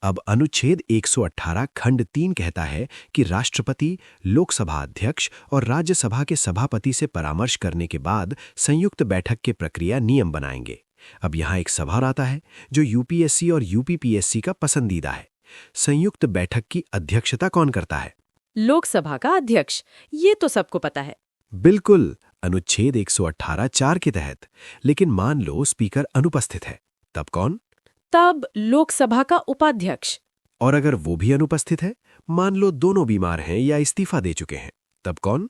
अब अनुच्छेद 118 खंड 3 कहता है कि राष्ट्रपति, लोकसभा अध्यक्ष और राज्यसभा के सभापति से परामर्श करने के बाद संयुक्त बैठक के प्रक्रिया नियम बनाएंगे। अब यहाँ एक सवाल आता है जो यूपीएससी और यूपीपीएससी का पसंदीदा है। संयुक्त बैठक की अध्यक्षता कौन करता है? लोकसभा का अध्यक्ष। ये तो सबको पता है। बिल्कुल, अनुच्छेद 118 4 के तहत। लेकिन मान लो स्पीकर अनुपस्थित है, तब कौन? तब लोकसभा का उपाध्यक्ष। और अगर वो भी अनुपस्थित है, मान लो दोनों बीमार हैं या इस्तीफा दे चुके हैं, तब कौन?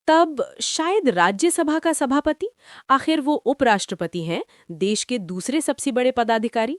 तब शायद राज्यसभा का सभापति। आखिर वो उपराष्ट्रपति हैं, देश के दूसरे सबसे बड़े पदाधिकारी।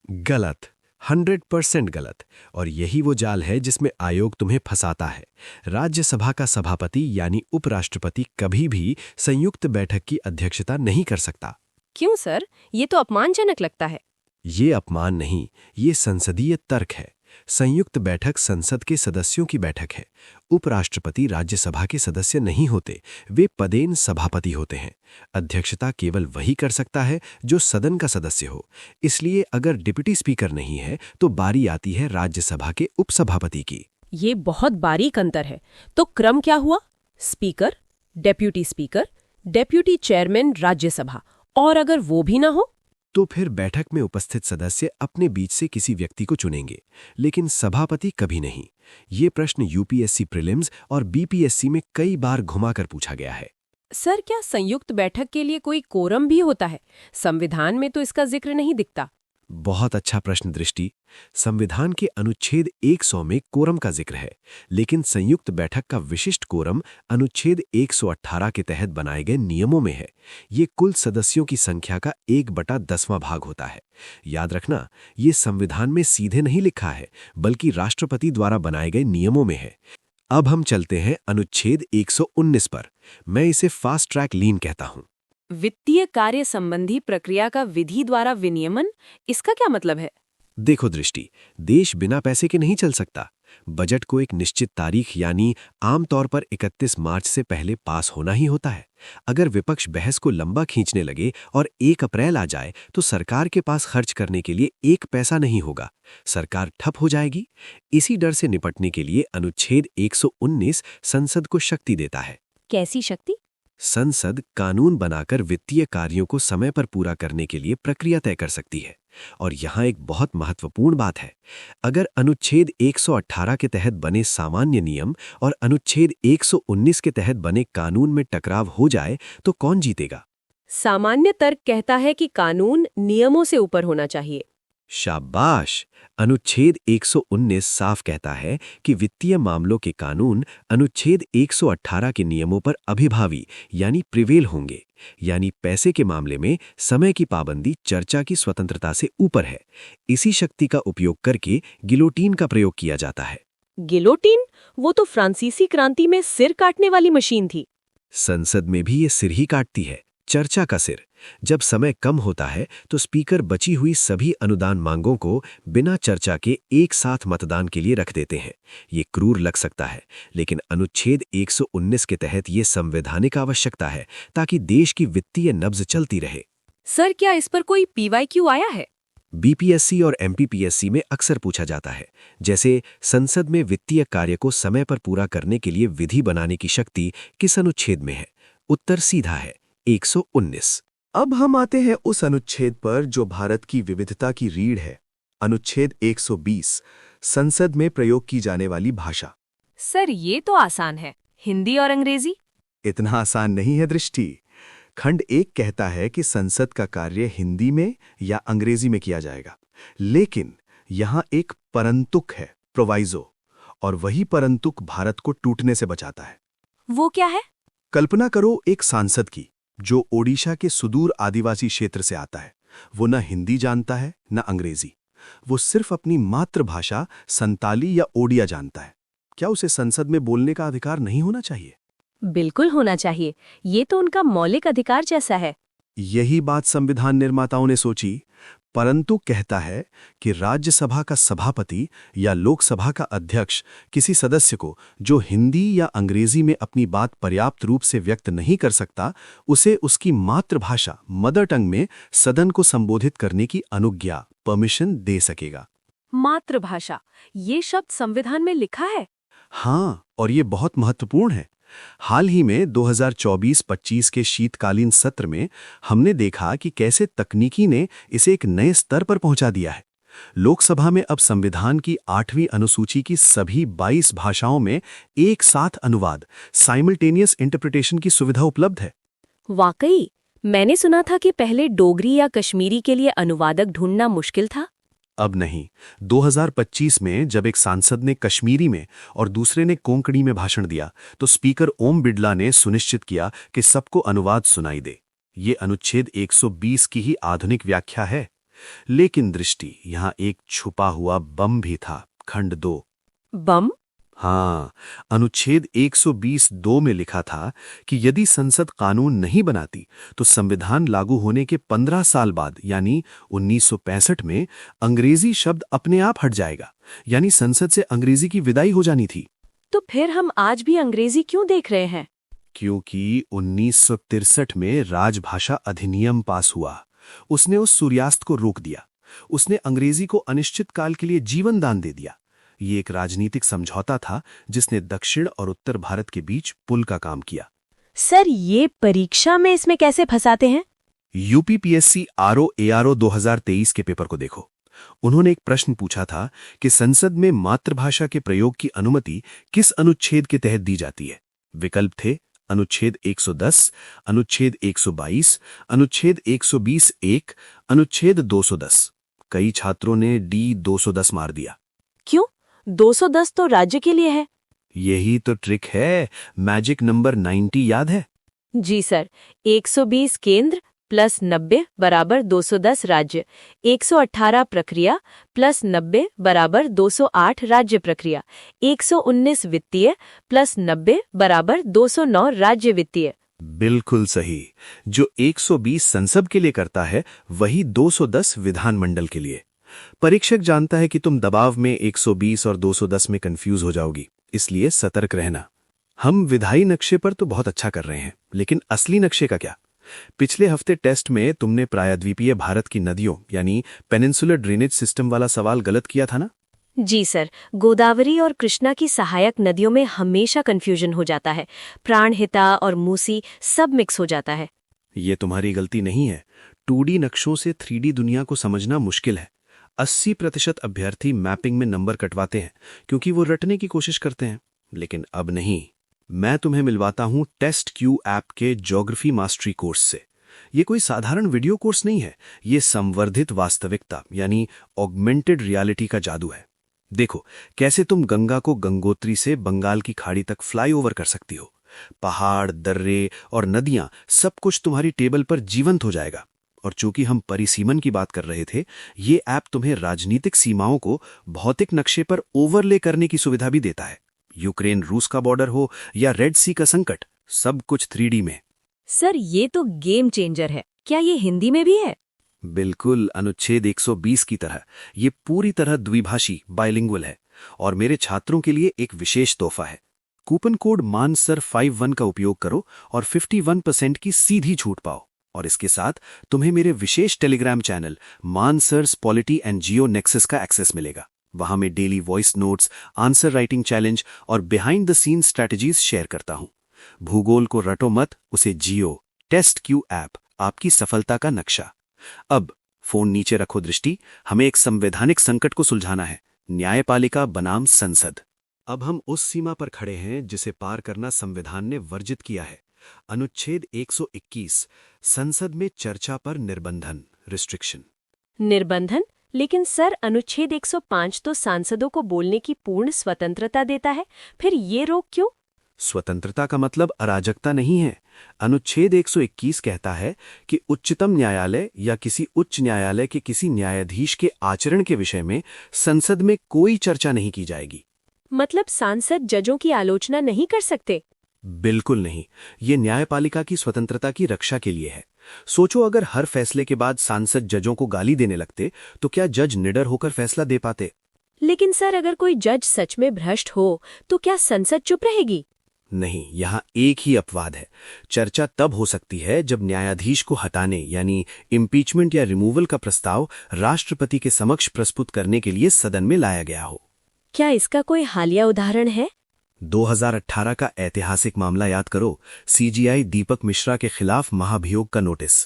गलत, 100% गलत। और यही वो जाल है जिसमें आयोग तुम्हें फंसाता है। राज्यसभा का सभापति यानी उपराष्ट्रपति कभी भी संयुक्त बैठक की अध्यक्षता नहीं कर सकता। क्यों सर? ये तो अपमानजनक लगता है। ये अपमान नहीं, ये संसदीय तर्क है। संयुक्त बैठक संसद के सदस्यों की बैठक है। उपराष्ट्रपति राज्यसभा के सदस्य नहीं होते, वे पदेन सभापति होते हैं। अध्यक्षता केवल वही कर सकता है जो सदन का सदस्य हो। इसलिए अगर डिप्टी स्पीकर नहीं है तो बारी आती है राज्यसभा के उपसभापति की। ये बहुत बारीक अंतर है। तो क्रम क्या हुआ? Speaker, deputy speaker, deputy chairman Rajya Sabha, और अगर वो भी ना हो तो फिर बैठक में उपस्थित सदस्य अपने बीच से किसी व्यक्ति को चुनेंगे, लेकिन सभापति कभी नहीं। ये प्रश्न यूपीएससी प्रीलिम्स और बीपीएससी में कई बार घुमाकर पूछा गया है। सर, क्या संयुक्त बैठक के लिए कोई कोरम भी होता है? संविधान में तो इसका जिक्र नहीं दिखता। बहुत अच्छा प्रश्न दृष्टि। संविधान के अनुच्छेद 100 में कोरम का जिक्र है, लेकिन संयुक्त बैठक का विशिष्ट कोरम अनुच्छेद 118 के तहत बनाए गए नियमों में है। ये कुल सदस्यों की संख्या का 1/10वां भाग होता है। याद रखना, ये संविधान में सीधे नहीं लिखा है, बल्कि राष्ट्रपति द्वारा बनाए गए नियमों में है। अब हम चलते हैं अनुच्छेद 119 पर। मैं इसे फास्ट ट्रैक लीन कहता हूं। वित्तीय कार्य संबंधी प्रक्रिया का विधि द्वारा विनियमन, इसका क्या मतलब है? देखो दृष्टि, देश बिना पैसे के नहीं चल सकता। बजट को एक निश्चित तारीख यानी आमतौर पर 31 मार्च से पहले पास होना ही होता है। अगर विपक्ष बहस को लंबा खींचने लगे और 1 अप्रैल आ जाए तो सरकार के पास खर्च करने के लिए एक पैसा नहीं होगा, सरकार ठप हो जाएगी। इसी डर से निपटने के लिए अनुच्छेद 119 संसद को शक्ति देता है। कैसी शक्ति? संसद कानून बनाकर वित्तीय कार्यों को समय पर पूरा करने के लिए प्रक्रिया तय कर सकती है। और यहाँ एक बहुत महत्वपूर्ण बात है, अगर अनुच्छेद 118 के तहत बने सामान्य नियम और अनुच्छेद 119 के तहत बने कानून में टकराव हो जाए तो कौन जीतेगा? सामान्य तर्क कहता है कि कानून नियमों से ऊपर होना चाहिए। शाबाश! अनुच्छेद 119 साफ कहता है कि वित्तीय मामलों के कानून अनुच्छेद 118 के नियमों पर अभिभावी यानी प्रिवेल होंगे। यानी पैसे के मामले में समय की पाबंदी चर्चा की स्वतंत्रता से ऊपर है। इसी शक्ति का उपयोग करके गिलोटीन का प्रयोग किया जाता है। गिलोटीन? वो तो फ्रांसीसी क्रांति में सिर काटने वाली मशीन थी। संसद में भी ये सिर ही काटती है, चर्चा का सिर। जब समय कम होता है तो स्पीकर बची हुई सभी अनुदान मांगों को बिना चर्चा के एक साथ मतदान के लिए रख देते हैं। ये क्रूर लग सकता है, लेकिन अनुच्छेद 119 के तहत ये संवैधानिक आवश्यकता है ताकि देश की वित्तीय नब्ज चलती रहे। सर, क्या इस पर कोई PYQ आया है? बीपीएससी और एमपीपीएससी में अक्सर पूछा जाता है, जैसे संसद में वित्तीय कार्य को समय पर पूरा करने के लिए विधि बनाने की शक्ति किस अनुच्छेद में है? उत्तर सीधा है 119। अब हम आते हैं उस अनुच्छेद पर जो भारत की विविधता की रीढ़ है। अनुच्छेद 120, संसद में प्रयोग की जाने वाली भाषा। सर, ये तो आसान है, हिंदी और अंग्रेजी। इतना आसान नहीं है दृष्टि। खंड 1 कहता है कि संसद का कार्य हिंदी में या अंग्रेजी में किया जाएगा, लेकिन यहाँ एक परंतुक है, प्रोवाइजो, और वही परंतुक भारत को टूटने से बचाता है। वो क्या है? कल्पना करो एक सांसद की जो ओडिशा के सुदूर आदिवासी क्षेत्र से आता है। वो न हिंदी जानता है न अंग्रेजी, वो सिर्फ अपनी मातृभाषा संताली या ओडिया जानता है। क्या उसे संसद में बोलने का अधिकार नहीं होना चाहिए? बिल्कुल होना चाहिए। ये तो उनका मौलिक अधिकार जैसा है। यही बात संविधान निर्माताओं ने सोची, परंतु कहता है कि राज्यसभा का सभापति या लोकसभा का अध्यक्ष किसी सदस्य को जो हिंदी या अंग्रेजी में अपनी बात पर्याप्त रूप से व्यक्त नहीं कर सकता, उसे उसकी मातृभाषा मदर टंग में सदन को संबोधित करने की अनुज्ञा परमिशन दे सकेगा। मातृभाषा, ये शब्द संविधान में लिखा है? हाँ, और ये बहुत महत्वपूर्ण है। हाल ही में 2024-25 के शीतकालीन सत्र में हमने देखा कि कैसे तकनीकी ने इसे एक नए स्तर पर पहुंचा दिया है। लोकसभा में अब संविधान की 8वीं अनुसूची की सभी 22 भाषाओं में एक साथ अनुवाद, साइमल्टेनियस इंटरप्रिटेशन की सुविधा उपलब्ध है। वाकई, मैंने सुना था कि पहले डोगरी या कश्मीरी के लिए अनुवादक ढूंढना मुश्किल था। अब नहीं। 2025 में जब एक सांसद ने कश्मीरी में और दूसरे ने कोंकणी में भाषण दिया, तो स्पीकर ओम बिड़ला ने सुनिश्चित किया कि सबको अनुवाद सुनाई दे। ये अनुच्छेद 120 की ही आधुनिक व्याख्या है। लेकिन दृष्टि, यहां एक छुपा हुआ बम भी था। खंड 2। बम? हाँ, अनुच्छेद 120(2) में लिखा था कि यदि संसद कानून नहीं बनाती तो संविधान लागू होने के 15 साल बाद यानी 1965 में अंग्रेजी शब्द अपने आप हट जाएगा, यानी संसद से अंग्रेजी की विदाई हो जानी थी। तो फिर हम आज भी अंग्रेजी क्यों देख रहे हैं? क्योंकि 1963 में राजभाषा अधिनियम पास हुआ। उसने उस सूर्यास्त को रोक दिया। उसने अंग्रेजी को अनिश्चित काल के लिए जीवन दान दे दिया। ये एक राजनीतिक समझौता था जिसने दक्षिण और उत्तर भारत के बीच पुल का काम किया। सर, ये परीक्षा में इसमें कैसे फंसाते हैं? यूपीपीएससी आरओ 2023 के पेपर को देखो। उन्होंने एक प्रश्न पूछा था कि संसद में मातृभाषा के प्रयोग की अनुमति किस अनुच्छेद के तहत दी जाती है। विकल्प थे अनुच्छेद 110, अनुच्छेद 122, अनुच्छेद 120(1), अनुच्छेद 210। कई छात्रों ने डी 210 मार दिया। क्यों? 210 तो राज्य के लिए है। यही तो ट्रिक है। मैजिक नंबर 90 याद है? जी सर। 120 केंद्र प्लस 90 बराबर 210 राज्य, 118 प्रक्रिया प्लस 90 बराबर 208 राज्य प्रक्रिया, 119 वित्तीय प्लस 90 बराबर 209 राज्य वित्तीय। बिल्कुल सही। जो 120 संसद के लिए करता है, वही 210 विधानमंडल के लिए। परीक्षक जानता है कि तुम दबाव में 120 और 210 में कंफ्यूज हो जाओगी, इसलिए सतर्क रहना। हम विधायी नक्शे पर तो बहुत अच्छा कर रहे हैं, लेकिन असली नक्शे का क्या? पिछले हफ्ते टेस्ट में तुमने प्रायद्वीपीय भारत की नदियों यानी पेनिनसुलर ड्रेनेज सिस्टम वाला सवाल गलत किया था ना? जी सर, गोदावरी और कृष्णा की सहायक नदियों में हमेशा कंफ्यूजन हो जाता है। प्राणहिता और मूसी सब मिक्स हो जाता है। ये तुम्हारी गलती नहीं है। 2D नक्शों से 3D दुनिया को समझना मुश्किल है। 80% अभ्यर्थी मैपिंग में नंबर कटवाते हैं क्योंकि वो रटने की कोशिश करते हैं, लेकिन अब नहीं। मैं तुम्हें मिलवाता हूं टेस्ट क्यू ऐप के ज्योग्राफी मास्टरी कोर्स से। ये कोई साधारण वीडियो कोर्स नहीं है, ये संवर्धित वास्तविकता यानी ऑगमेंटेड रियलिटी का जादू है। देखो कैसे तुम गंगा को गंगोत्री से बंगाल की खाड़ी तक फ्लाईओवर कर सकती हो। पहाड़, दर्रे और नदियां सब कुछ तुम्हारी टेबल पर जीवंत हो जाएगा। और चूंकि हम परिसीमन की बात कर रहे थे, ये ऐप तुम्हें राजनीतिक सीमाओं को भौतिक नक्शे पर ओवरले करने की सुविधा भी देता है। यूक्रेन रूस का बॉर्डर हो या रेड सी का संकट, सब कुछ 3D में। सर, ये तो गेम चेंजर है। क्या ये हिंदी में भी है? बिल्कुल, अनुच्छेद 120 की तरह ये पूरी तरह द्विभाषी बाइलिंगुअल है। और मेरे छात्रों के लिए एक विशेष तोहफा है। कूपन कोड मानसर 51 का उपयोग करो और 51% की सीधी छूट पाओ। और इसके साथ तुम्हें मेरे विशेष टेलीग्राम चैनल मानसर्स पॉलिटी एंड जियो नेक्सस का एक्सेस मिलेगा। वहां मैं daily voice notes, answer writing challenge और behind the scene strategies share करता हूं। भूगोल को रटो मत, उसे जियो। टेस्ट क्यू ऐप, आपकी सफलता का नक्शा। अब फोन नीचे रखो दृष्टि, हमें एक संवैधानिक संकट को सुलझाना है। न्यायपालिका बनाम संसद। अब हम उस सीमा पर खड़े हैं जिसे पार करना संविधान ने वर्जित किया है। अनुच्छेद 121, संसद में चर्चा पर निर्बंधन, रिस्ट्रिक्शन। निर्बंधन? लेकिन सर, अनुच्छेद 105 तो सांसदों को बोलने की पूर्ण स्वतंत्रता देता है। फिर ये रोक क्यों? स्वतंत्रता का मतलब अराजकता नहीं है। अनुच्छेद 121 कहता है कि उच्चतम न्यायालय या किसी उच्च न्यायालय के किसी न्यायाधीश के आचरण के विषय में संसद में कोई चर्चा नहीं की जाएगी। मतलब सांसद जजों की आलोचना नहीं कर सकते? बिल्कुल नहीं। ये न्यायपालिका की स्वतंत्रता की रक्षा के लिए है। सोचो, अगर हर फैसले के बाद सांसद जजों को गाली देने लगते तो क्या जज निडर होकर फैसला दे पाते? लेकिन सर, अगर कोई जज सच में भ्रष्ट हो तो क्या संसद चुप रहेगी? नहीं, यहाँ एक ही अपवाद है। चर्चा तब हो सकती है जब न्यायाधीश को हटाने यानी इम्पीचमेंट या रिमूवल का प्रस्ताव राष्ट्रपति के समक्ष प्रस्तुत करने के लिए सदन में लाया गया हो। क्या इसका कोई हालिया उदाहरण है? 2018 का ऐतिहासिक मामला याद करो। सीजीआई दीपक मिश्रा के खिलाफ महाभियोग का नोटिस।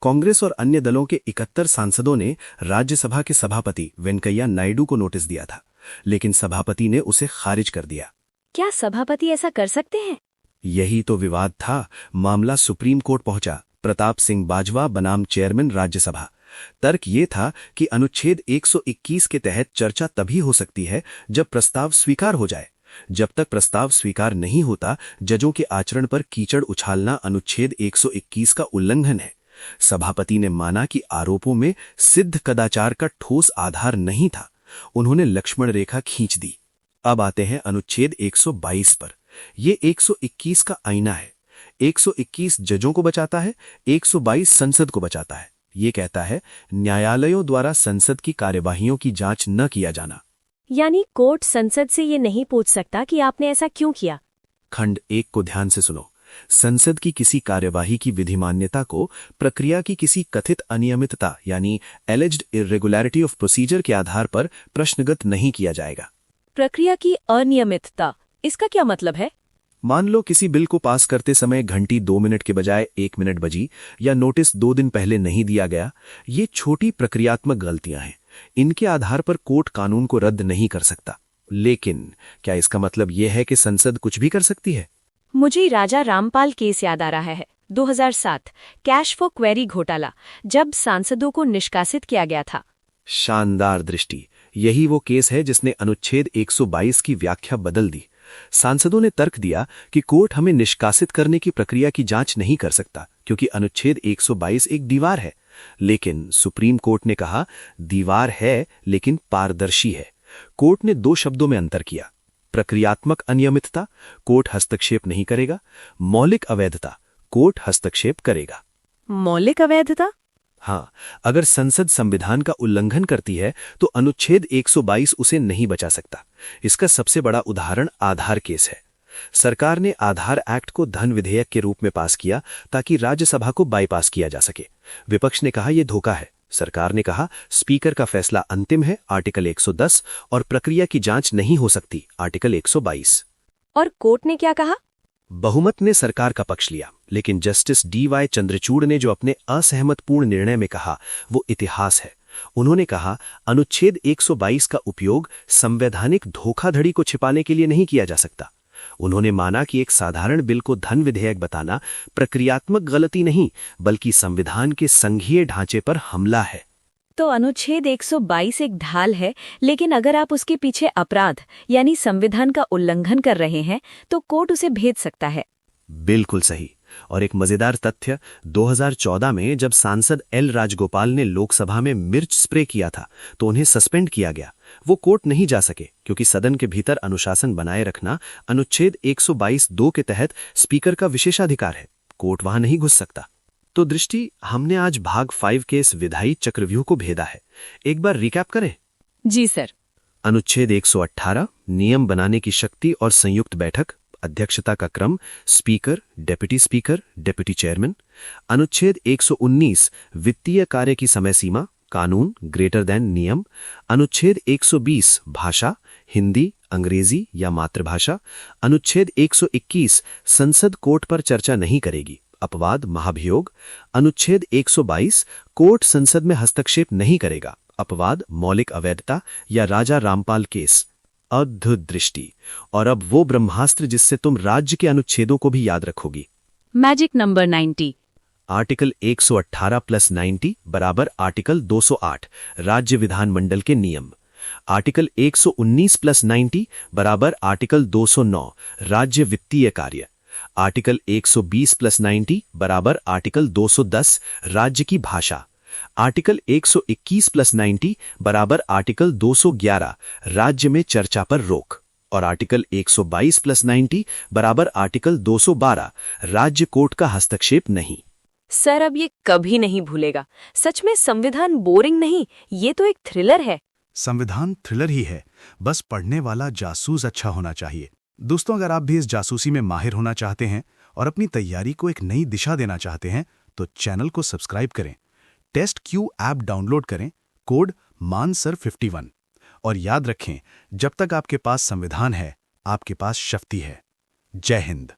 कांग्रेस और अन्य दलों के 71 सांसदों ने राज्यसभा के सभापति वेंकैया नायडू को नोटिस दिया था, लेकिन सभापति ने उसे खारिज कर दिया। क्या सभापति ऐसा कर सकते हैं? यही तो विवाद था। मामला सुप्रीम कोर्ट पहुंचा। प्रताप सिंह बाजवा बनाम चेयरमैन राज्यसभा। तर्क ये था कि अनुच्छेद 121 के तहत चर्चा तभी हो सकती है जब प्रस्ताव स्वीकार हो जाए। जब तक प्रस्ताव स्वीकार नहीं होता, जजों के आचरण पर कीचड़ उछालना अनुच्छेद 121 का उल्लंघन है। सभापति ने माना कि आरोपों में सिद्ध कदाचार का ठोस आधार नहीं था। उन्होंने लक्ष्मण रेखा खींच दी। अब आते हैं अनुच्छेद 122 पर। ये 121 का आईना है। 121 जजों को बचाता है, 122 संसद को बचाता है। ये कहता है न्यायालयों द्वारा संसद की कार्यवाहियों की जांच न किया जाना। यानी कोर्ट संसद से ये नहीं पूछ सकता कि आपने ऐसा क्यों किया। खंड 1 को ध्यान से सुनो। संसद की किसी कार्यवाही की विधिमान्यता को प्रक्रिया की किसी कथित अनियमितता यानी एलिज्ड इर्रेगुलरिटी ऑफ प्रोसीजर के आधार पर प्रश्नगत नहीं किया जाएगा। प्रक्रिया की अनियमितता, इसका क्या मतलब है? मान लो किसी बिल को पास करते समय घंटी 2 मिनट के बजाय 1 मिनट बजी, या नोटिस 2 दिन पहले नहीं दिया गया। ये छोटी प्रक्रियात्मक गलतियां हैं। इनके आधार पर कोर्ट कानून को रद्द नहीं कर सकता। लेकिन क्या इसका मतलब यह है कि संसद कुछ भी कर सकती है? मुझे राजा रामपाल केस याद आ रहा है। 2007 कैश फॉर क्वेरी घोटाला, जब सांसदों को निष्कासित किया गया था। शानदार दृष्टि। यही वो केस है जिसने अनुच्छेद 122 की व्याख्या बदल दी। सांसदों ने तर्क दिया कि कोर्ट हमें निष्कासित करने की प्रक्रिया की जांच नहीं कर सकता क्योंकि अनुच्छेद 122 एक दीवार है। लेकिन सुप्रीम कोर्ट ने कहा दीवार है लेकिन पारदर्शी है। कोर्ट ने 2 शब्दों में अंतर किया। प्रक्रियात्मक अनियमितता, कोर्ट हस्तक्षेप नहीं करेगा। मौलिक अवैधता, कोर्ट हस्तक्षेप करेगा। मौलिक अवैधता? हाँ, अगर संसद संविधान का उल्लंघन करती है तो अनुच्छेद 122 उसे नहीं बचा सकता। इसका सबसे बड़ा उदाहरण आधार केस है। सरकार ने आधार एक्ट को धन विधेयक के रूप में पास किया ताकि राज्यसभा को बाईपास किया जा सके। विपक्ष ने कहा यह धोखा है। सरकार ने कहा स्पीकर का फैसला अंतिम है, आर्टिकल 110, और प्रक्रिया की जांच नहीं हो सकती, आर्टिकल 122। और कोर्ट ने क्या कहा? बहुमत ने सरकार का पक्ष लिया, लेकिन जस्टिस DY चंद्रचूड़ ने जो अपने असहमतपूर्ण निर्णय में कहा वो इतिहास है। उन्होंने कहा अनुच्छेद 122 का उपयोग संवैधानिक धोखाधड़ी को छिपाने के लिए नहीं किया जा सकता। उन्होंने माना कि एक साधारण बिल को धन विधेयक बताना प्रक्रियात्मक गलती नहीं बल्कि संविधान के संघीय ढांचे पर हमला है। तो अनुच्छेद 122 एक ढाल है, लेकिन अगर आप उसके पीछे अपराध यानी संविधान का उल्लंघन कर रहे हैं तो कोर्ट उसे भेज सकता है। बिल्कुल सही। और एक मजेदार तथ्य, 2014 में जब सांसद L राजगोपाल ने लोकसभा में मिर्च स्प्रे किया था तो उन्हें सस्पेंड किया गया। वो कोर्ट नहीं जा सके क्योंकि सदन के भीतर अनुशासन बनाए रखना अनुच्छेद 122(2) के तहत स्पीकर का विशेषाधिकार है। कोर्ट वहां नहीं घुस सकता। तो दृष्टि, हमने आज भाग 5 के इस विधायी चक्रव्यूह को भेदा है। एक बार रिकैप करें। जी सर। अनुच्छेद 118 नियम बनाने की शक्ति और संयुक्त बैठक, अध्यक्षता का क्रम, स्पीकर, डेप्यूटी चेयरमैन। अनुच्छेद 119 वित्तीय कार्य की समय सीमा, कानून ग्रेटर देन नियम। अनुच्छेद 120 भाषा, हिंदी, अंग्रेजी या मातृभाषा। अनुच्छेद 121 संसद कोर्ट पर चर्चा नहीं करेगी, अपवाद महाभियोग। अनुच्छेद 122 कोर्ट संसद में हस्तक्षेप नहीं करेगा, अपवाद मौलिक अवैधता या राजा रामपाल केस। अद्भुत दृष्टि। और अब वो ब्रह्मास्त्र जिससे तुम राज्य के अनुच्छेदों को भी याद रखोगी। Magic number 90। आर्टिकल 118 + 90 बराबर आर्टिकल 208 राज्य विधानमंडल के नियम। आर्टिकल 119 + 90 बराबर आर्टिकल 209 राज्य वित्तीय कार्य। आर्टिकल 120 + 90 बराबर आर्टिकल 210 राज्य की भाषा। आर्टिकल 121 + 90 बराबर आर्टिकल 211 राज्य में चर्चा पर रोक। और आर्टिकल 122+90 बराबर आर्टिकल 212 राज्य कोर्ट का हस्तक्षेप नहीं। सर अब ये कभी नहीं भूलेगा। सच में संविधान बोरिंग नहीं, ये तो एक थ्रिलर है। संविधान थ्रिलर ही है, बस पढ़ने वाला जासूस अच्छा होना चाहिए। दोस्तों, अगर आप भी इस जासूसी में माहिर होना चाहते हैं और अपनी तैयारी को एक नई दिशा देना चाहते हैं तो चैनल को सब्सक्राइब करें, टेस्ट क्यू ऐप डाउनलोड करें, कोड मानसर51 और याद रखें, जब तक आपके पास संविधान है, आपके पास शक्ति है। जय हिंद।